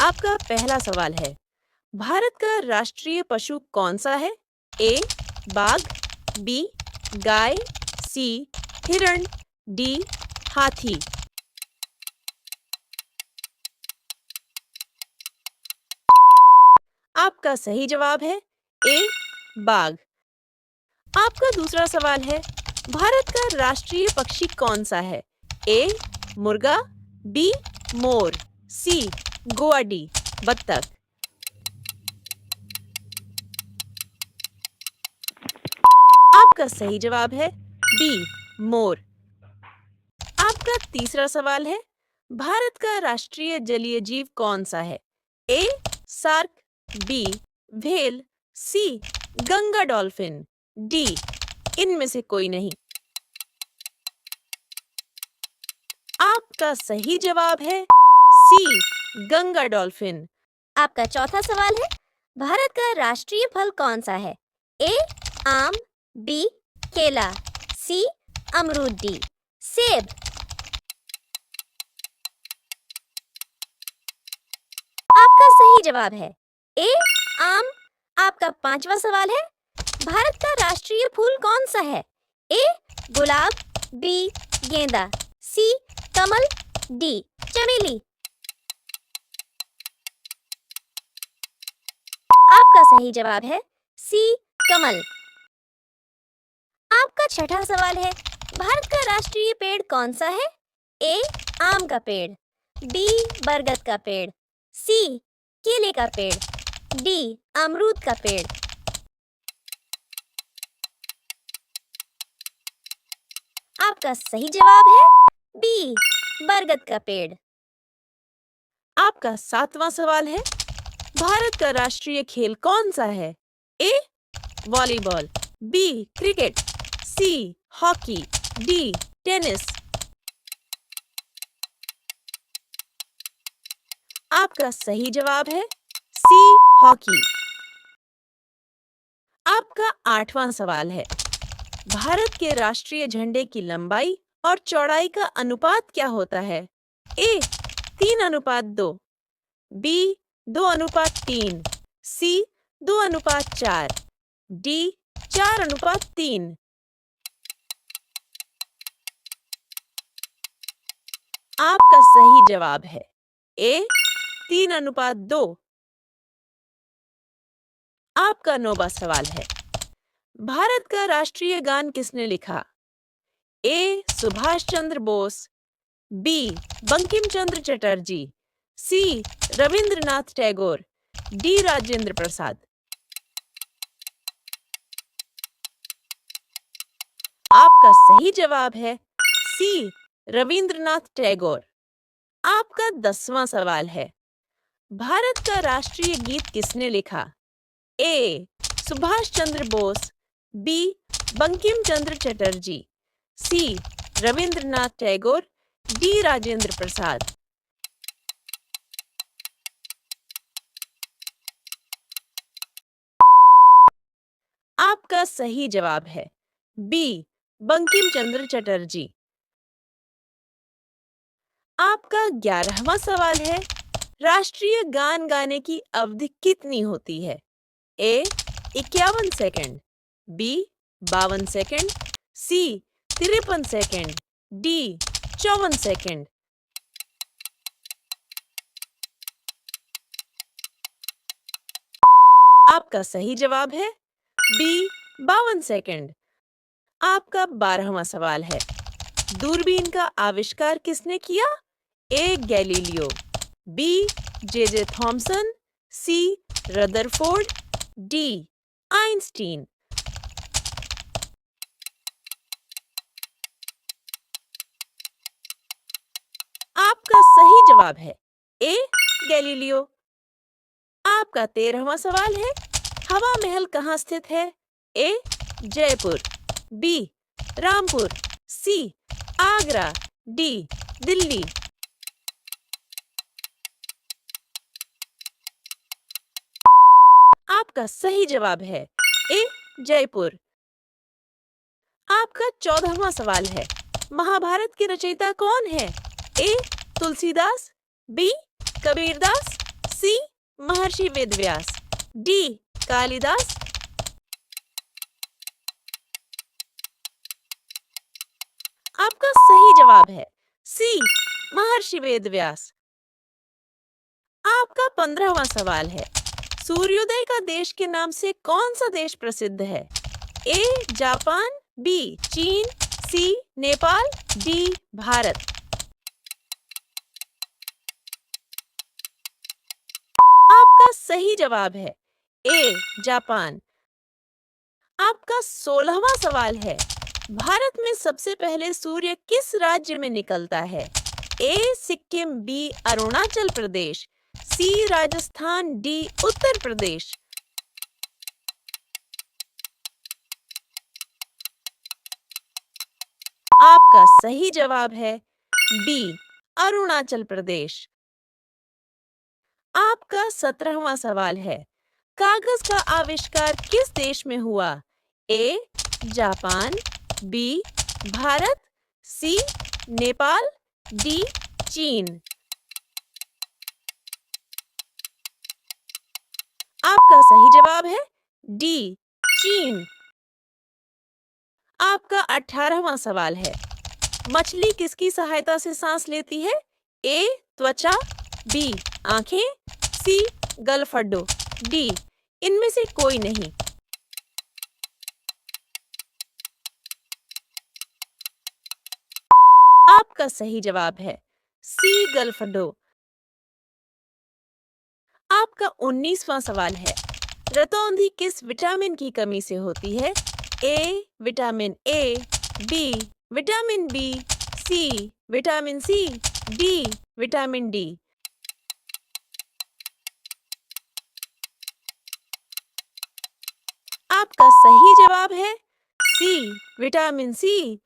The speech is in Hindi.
आपका पहला सवाल है, भारत का राष्ट्रीय पशु कौन सा है? ए बाघ, बी गाय, सी हिरण, डी हाथी। आपका सही जवाब है ए बाघ। आपका दूसरा सवाल है, भारत का राष्ट्रीय पक्षी कौन सा है? ए मुर्गा, बी मोर, सी गुआडी बत्तख। आपका सही जवाब है बी मोर। आपका तीसरा सवाल है, भारत का राष्ट्रीय जलीय जीव कौन सा है? ए सार्क, बी व्हेल, सी गंगा डॉल्फिन, डी इनमें से कोई नहीं। आपका सही जवाब है सी गंगा डॉल्फिन। आपका चौथा सवाल है, भारत का राष्ट्रीय फल कौन सा है? ए आम, बी केला, सी अमरूद, डी सेब। आपका सही जवाब है ए आम। आपका पांचवा सवाल है, भारत का राष्ट्रीय फूल कौन सा है? ए गुलाब, बी गेंदा, सी कमल, डी चमेली। आपका सही जवाब है सी कमल। आपका छठा सवाल है, भारत का राष्ट्रीय पेड़ कौन सा है? ए आम का पेड़, बी बरगद का पेड़, सी केले का पेड़, डी अमरूद का पेड़। आपका सही जवाब है बी बरगद का पेड़। आपका सातवां सवाल है, भारत का राष्ट्रीय खेल कौन सा है? A volleyball, B cricket, C hockey, D tennis. आपका सही जवाब है सी हॉकी। आपका आठवां सवाल है, भारत के राष्ट्रीय झंडे की लंबाई और चौड़ाई का अनुपात क्या होता है? ए 3:2, बी 2:3, सी 2:4, डी 4:3। आपका सही जवाब है ए 3:2। आपका नौवां सवाल है, भारत का राष्ट्रीय गान किसने लिखा? ए सुभाष चंद्र बोस, बी बंकिम चंद्र चटर्जी, सी रविंद्रनाथ टैगोर, डी राजेंद्र प्रसाद। आपका सही जवाब है सी रविंद्रनाथ टैगोर। आपका 10वां सवाल है, भारत का राष्ट्रीय गीत किसने लिखा? ए सुभाष चंद्र बोस, बी बंकिम चंद्र चटर्जी, सी रविंद्रनाथ टैगोर, डी राजेंद्र प्रसाद। आपका सही जवाब है बी बंकिम चंद्र चटर्जी। आपका 11वां सवाल है, राष्ट्रीय गान गाने की अवधि कितनी होती है? ए 51 सेकंड, बी 52 सेकंड, सी 53 सेकंड, डी 54 सेकंड। आपका सही जवाब है बी 52 सेकंड। आपका 12वां सवाल है, दूरबीन का आविष्कार किसने किया? A Galileo, B J Thomson, C Rutherford, D Einstein. आपका सही जवाब है ए गैलीलियो। आपका 13वां सवाल है, हवा महल कहाँ स्थित है? ए जयपुर, बी रामपुर, सी आगरा, डी दिल्ली। आपका सही जवाब है ए जयपुर। आपका 14वां सवाल है, महाभारत के रचयिता कौन है? ए तुलसीदास, बी कबीरदास, सी महर्षि वेदव्यास, डी कालिदास। आपका सही जवाब है सी महर्षि वेदव्यास। आपका 15वां सवाल है, सूर्योदय का देश के नाम से कौन सा देश प्रसिद्ध है? ए जापान, बी चीन, सी नेपाल, डी भारत। आपका सही जवाब है ए जापान। आपका 16वां सवाल है, भारत में सबसे पहले सूर्य किस राज्य में निकलता है? ए सिक्किम, बी अरुणाचल प्रदेश, सी राजस्थान, डी उत्तर प्रदेश। आपका सही जवाब है बी अरुणाचल प्रदेश। आपका 17वां सवाल है, कागज का आविष्कार किस देश में हुआ? A Japan, B Bharat, C Nepal, D चीन। आपका सही जवाब है डी चीन। आपका 18वां सवाल है, मछली किसकी सहायता से सांस लेती है? ए त्वचा, बी आंखें, सी गलफडो, डी इनमें से कोई नहीं। आपका सही जवाब है सी गलफडो। आपका 19वां सवाल है, रतौंधी किस विटामिन की कमी से होती है? A vitamin A, B vitamin B, C vitamin C, D vitamin D. आपका सही जवाब है सी विटामिन सी।